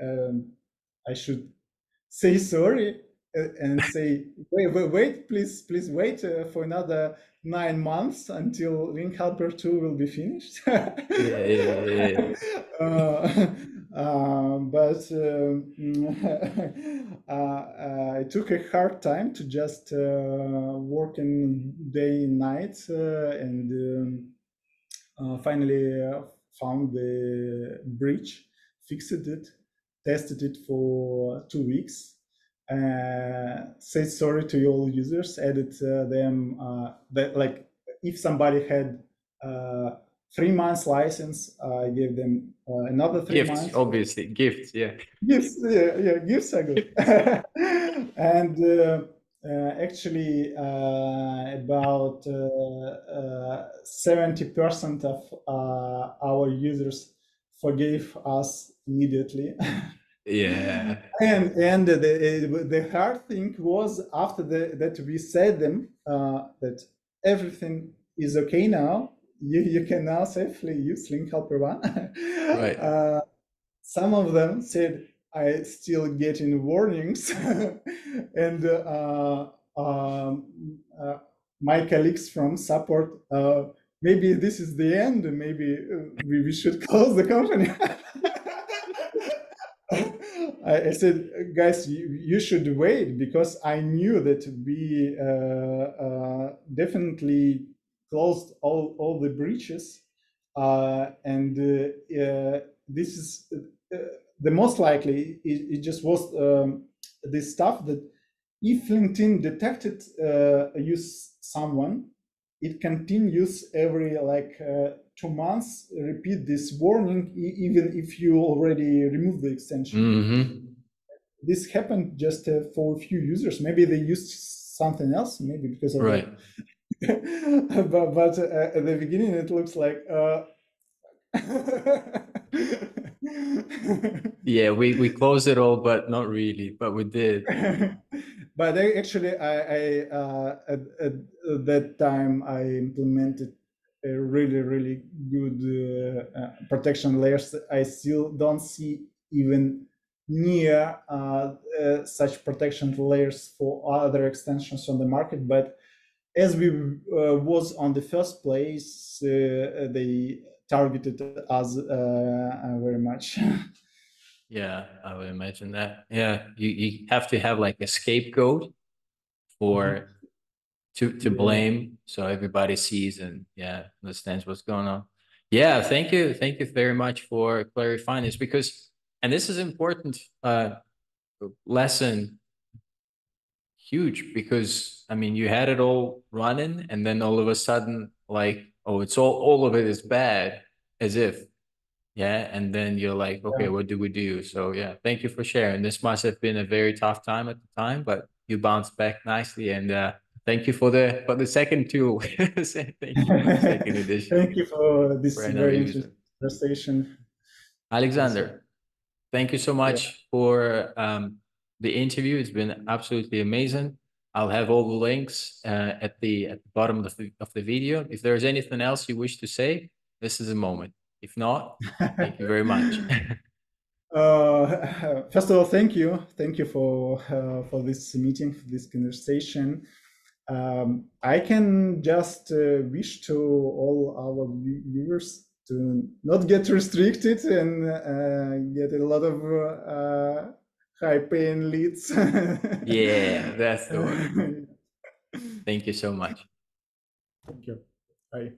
I should say sorry and say, wait, please wait for another 9 months until Link Helper 2 will be finished. Yeah. But I took a hard time to just working day and night and finally found the breach, fixed it, tested it for 2 weeks, said sorry to all users, added them that like if somebody had 3 months license, I gave them another 3 months. Obviously, gifts, yeah. Gifts, yeah, gifts are good. And actually, about 70% of our users forgave us immediately. Yeah. And the hard thing was after that we said them that everything is okay now. You can now safely use Link Helper 1. Right. Some of them said I still getting warnings, and my colleagues from support, maybe this is the end. Maybe we should close the company. I said, guys, you should wait because I knew that we definitely closed all the breaches, and this is the most likely. It just was this stuff that if LinkedIn detected use someone, it continues every 2 months, repeat this warning, even if you already removed the extension. Mm-hmm. This happened just for a few users. Maybe they used something else, maybe because of Right. that. but at the beginning, it looks like. Yeah, we closed it all, but not really, but we did. But actually, I at that time I implemented a really good protection layers. I still don't see even near such protection layers for other extensions on the market. But as we was on the first place, they targeted us very much. Yeah, I would imagine that. Yeah, you have to have like a scapegoat for to Yeah. blame, so everybody sees and understands what's going on. Yeah, thank you very much for clarifying this, because and this is important lesson, huge, because I mean you had it all running and then all of a sudden like, oh, it's all of it is bad, as if. Yeah, and then you're like, okay, what do we do? So yeah, thank you for sharing. This must have been a very tough time at the time, but you bounced back nicely, and thank you for the second tool. Thank you for the second edition Thank you for this for another very user. interesting conversation. Alexander, thank you so Yeah. much for the interview. It's been absolutely amazing. I'll have all the links at the bottom of the video. If there's anything else you wish to say, this is a moment. If not, thank you very much. First of all, thank you for this meeting, for this conversation. I can just wish to all our viewers to not get restricted and get a lot of high-paying leads. Yeah, that's the word. Thank you so much. Thank you. Bye.